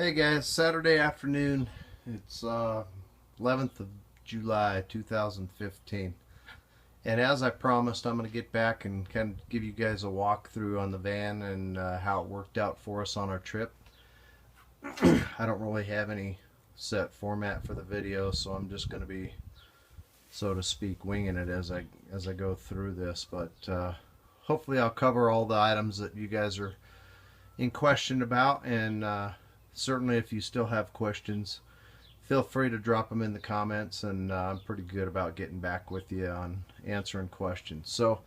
Hey guys, Saturday afternoon. It's 11th of July 2015. And as I promised, I'm going to get back and kind of give you guys a walkthrough on the van and how it worked out for us on our trip. I don't really have any set format for the video, so I'm just going to be, so to speak, winging it as I go through this. But hopefully I'll cover all the items that you guys are in question about, and certainly if you still have questions, feel free to drop them in the comments, and I'm pretty good about getting back with you on answering questions. So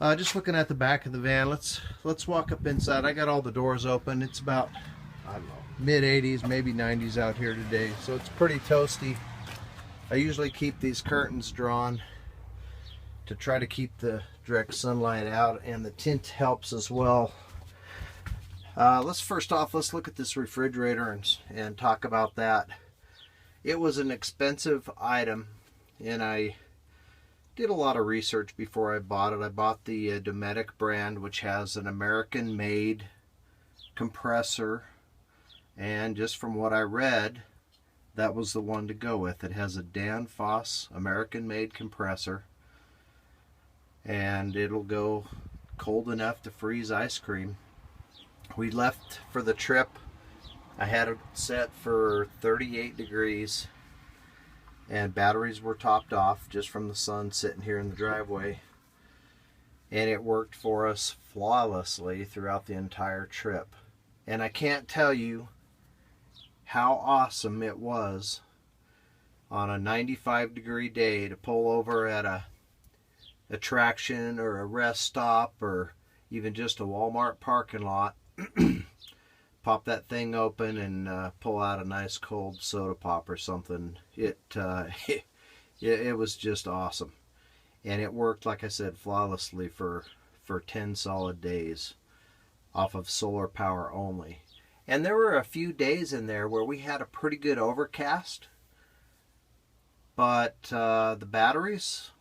just looking at the back of the van, let's walk up inside. I got all the doors open. It's about, I don't know, mid 80s, maybe 90s out here today, so it's pretty toasty. I usually keep these curtains drawn to try to keep the direct sunlight out, and the tint helps as well. Let's look at this refrigerator and talk about that. It was an expensive item, and I did a lot of research before I bought it. I bought the Dometic brand, which has an American-made compressor, and just from what I read, that was the one to go with. It has a Danfoss American-made compressor, and it'll go cold enough to freeze ice cream. We left for the trip. I had it set for 38 degrees, and batteries were topped off just from the sun sitting here in the driveway, and it worked for us flawlessly throughout the entire trip. And I can't tell you how awesome it was on a 95-degree day to pull over at a attraction or a rest stop or even just a Walmart parking lot, pop that thing open and pull out a nice cold soda pop or something. It was just awesome, and it worked, like I said, flawlessly for 10 solid days off of solar power only. And there were a few days in there where we had a pretty good overcast, but the batteries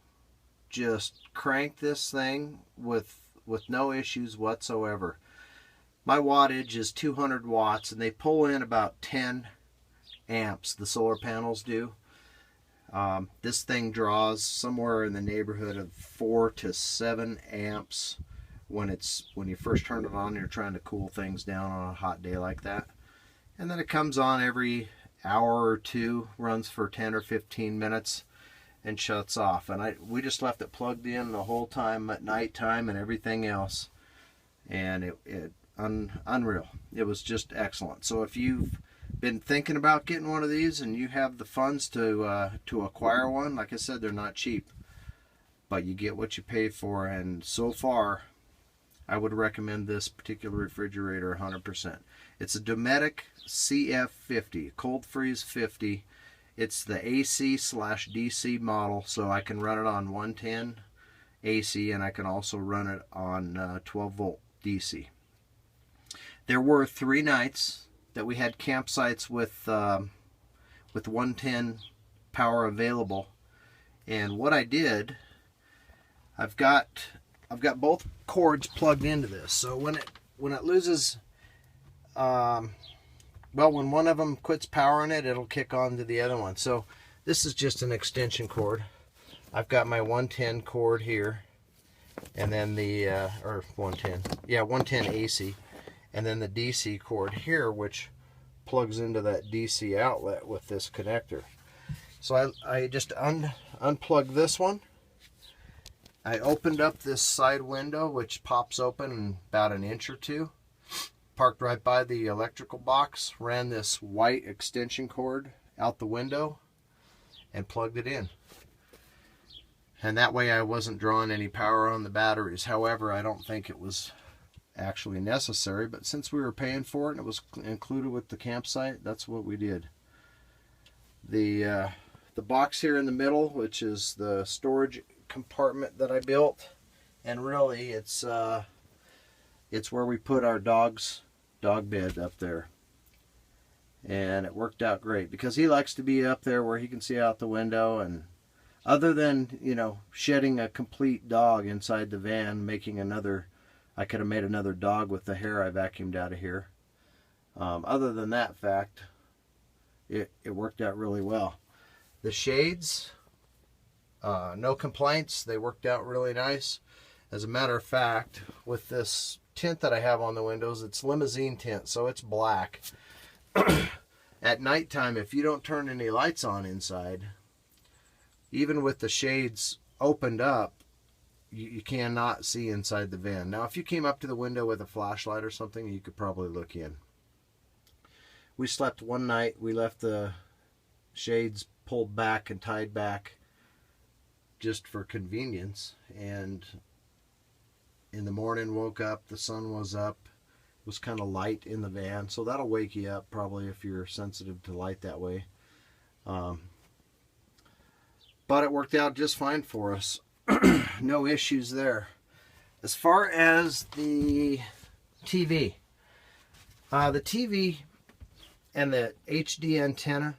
just cranked this thing with no issues whatsoever. My wattage is 200 watts, and they pull in about 10 amps, the solar panels do. This thing draws somewhere in the neighborhood of 4 to 7 amps when you first turn it on and you're trying to cool things down on a hot day like that. And then it comes on every hour or two, runs for 10 or 15 minutes, and shuts off. And we just left it plugged in the whole time at nighttime and everything else, and unreal. It was just excellent. So if you've been thinking about getting one of these and you have the funds to acquire one, like I said, they're not cheap, but you get what you pay for. And so far, I would recommend this particular refrigerator 100%. It's a Dometic CF50, Cold Freeze 50. It's the AC/DC model, so I can run it on 110 AC, and I can also run it on 12 volt DC. There were 3 nights that we had campsites with 110 power available, and what I did, I've got both cords plugged into this. So when it loses, when one of them quits powering it, it'll kick on to the other one. So this is just an extension cord. I've got my 110 cord here, and then the 110 AC. And then the DC cord here, which plugs into that DC outlet with this connector. So I just unplugged this one. I opened up this side window, which pops open in about an inch or two. Parked right by the electrical box, ran this white extension cord out the window, and plugged it in. And that way I wasn't drawing any power on the batteries. However, I don't think it was actually necessary, but since we were paying for it and it was included with the campsite, that's what we did. The box here in the middle, which is the storage compartment that I built, and really it's where we put our dog bed up there, and it worked out great because he likes to be up there where he can see out the window. And other than, shedding a complete dog inside the van, making another, I could have made another dog with the hair I vacuumed out of here. Other than that fact, it worked out really well. The shades, no complaints. They worked out really nice. As a matter of fact, with this tint that I have on the windows, it's limousine tint, so it's black. At nighttime, if you don't turn any lights on inside, even with the shades opened up, you cannot see inside the van. Now, if you came up to the window with a flashlight or something, you could probably look in. We slept one night. We left the shades pulled back and tied back just for convenience. And in the morning, woke up, the sun was up. It was kind of light in the van, so that'll wake you up probably if you're sensitive to light that way. But it worked out just fine for us. No issues there. As far as the TV, and the HD antenna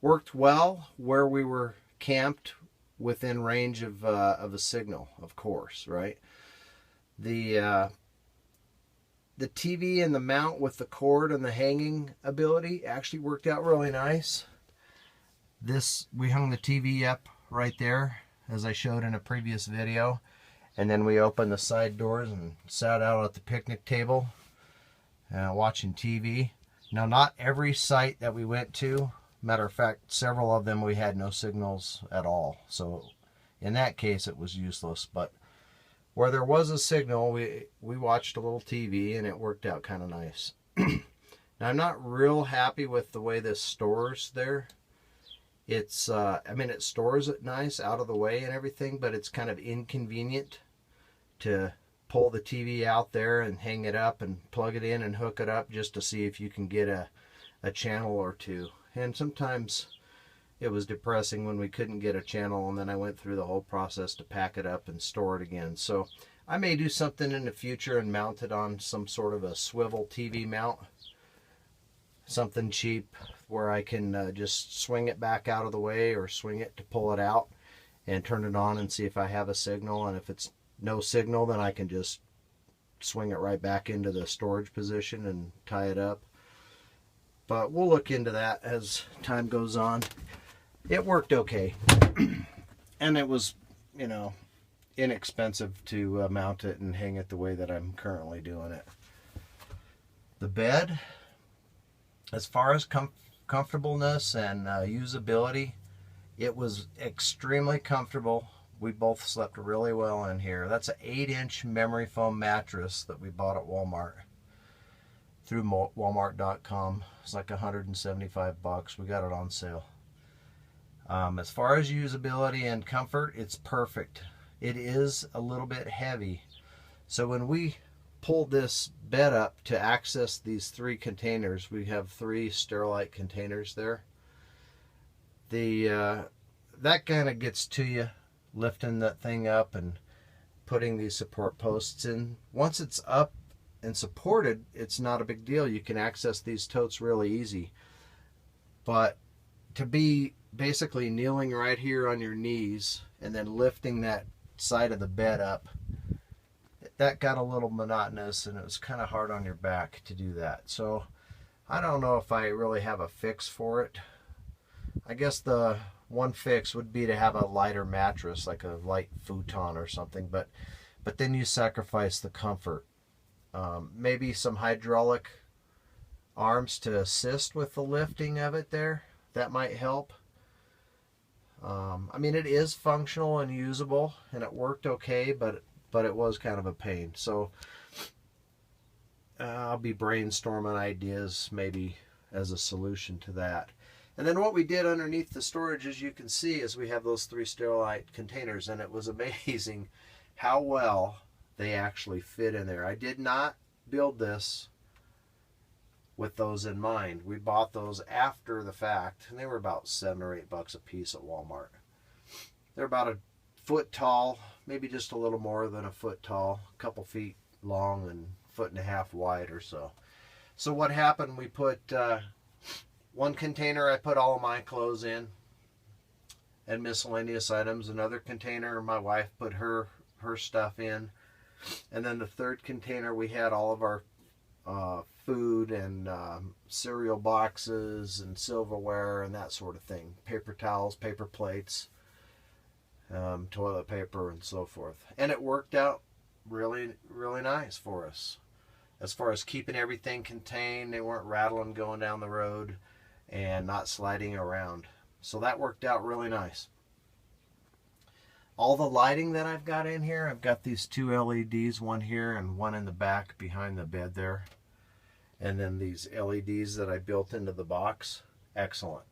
worked well where we were camped within range of a signal, of course, right? The TV and the mount with the cord and the hanging ability actually worked out really nice. We hung the TV up right there, as I showed in a previous video, and then we opened the side doors and sat out at the picnic table watching TV. Now, not every site that we went to, matter of fact, several of them we had no signals at all, so in that case it was useless. But where there was a signal, we watched a little TV, and it worked out kind of nice. Now, I'm not real happy with the way this stores there. It's, I mean, it stores it nice out of the way and everything, but it's kind of inconvenient to pull the TV out there and hang it up and plug it in and hook it up just to see if you can get a channel or two. And sometimes it was depressing when we couldn't get a channel, and then I went through the whole process to pack it up and store it again. So I may do something in the future and mount it on some sort of a swivel TV mount. Something cheap where I can just swing it back out of the way, or swing it to pull it out and turn it on and see if I have a signal. And if it's no signal, then I can just swing it right back into the storage position and tie it up. But we'll look into that as time goes on. It worked okay. And it was, you know, inexpensive to mount it and hang it the way that I'm currently doing it. The bed, as far as comfortableness and usability, it was extremely comfortable. We both slept really well in here. That's an 8-inch memory foam mattress that we bought at Walmart through Walmart.com. It's like $175. We got it on sale. As far as usability and comfort, it's perfect. It is a little bit heavy. So when we pulled this bed up to access these 3 containers, we have 3 Sterilite containers there. That kind of gets to you, lifting that thing up and putting these support posts in. Once it's up and supported, it's not a big deal. You can access these totes really easy. But to be basically kneeling right here on your knees and then lifting that side of the bed up, that got a little monotonous, and it was kind of hard on your back to do that. So I don't know if I really have a fix for it. I guess the one fix would be to have a lighter mattress, like a light futon or something, but then you sacrifice the comfort. Maybe some hydraulic arms to assist with the lifting of it there. That might help. I mean, it is functional and usable, and it worked okay, but it was kind of a pain. So I'll be brainstorming ideas maybe as a solution to that. And then what we did underneath the storage, as you can see, is we have those 3 Sterilite containers, and it was amazing how well they actually fit in there. I did not build this with those in mind. We bought those after the fact, and they were about $7 or $8 a piece at Walmart. They're about a foot tall, maybe just a little more than a foot tall, a couple feet long and 1.5 feet wide or so. So what happened, we put one container, I put all of my clothes in and miscellaneous items. Another container, my wife put her stuff in. And then the third container, we had all of our food and cereal boxes and silverware and that sort of thing. Paper towels, paper plates, toilet paper, and so forth. And it worked out really, really nice for us. As far as keeping everything contained, they weren't rattling going down the road and not sliding around. So that worked out really nice. All the lighting that I've got in here, I've got these two LEDs, one here and one in the back behind the bed there. And then these LEDs that I built into the box, excellent.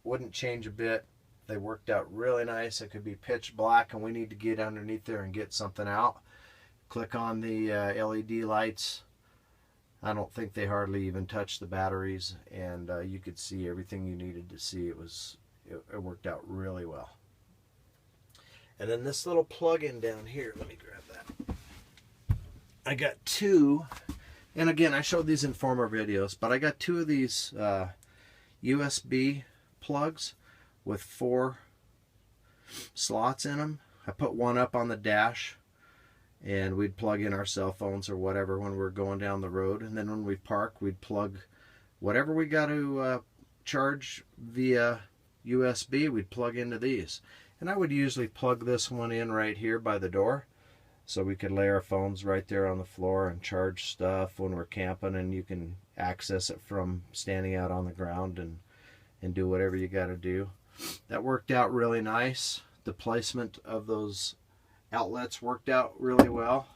Wouldn't change a bit. They worked out really nice. It could be pitch black and we need to get underneath there and get something out. Click on the LED lights. I don't think they hardly even touched the batteries, and you could see everything you needed to see. It worked out really well. And then this little plug-in down here, let me grab that. I got two, and again, I showed these in former videos, but I got two of these USB plugs with 4 slots in them. I put one up on the dash, and we'd plug in our cell phones or whatever when we're going down the road. And then when we park, we'd plug whatever we got to charge via USB, we'd plug into these. And I would usually plug this one in right here by the door, so we could lay our phones right there on the floor and charge stuff when we're camping, and you can access it from standing out on the ground and do whatever you got to do. That worked out really nice. The placement of those outlets worked out really well.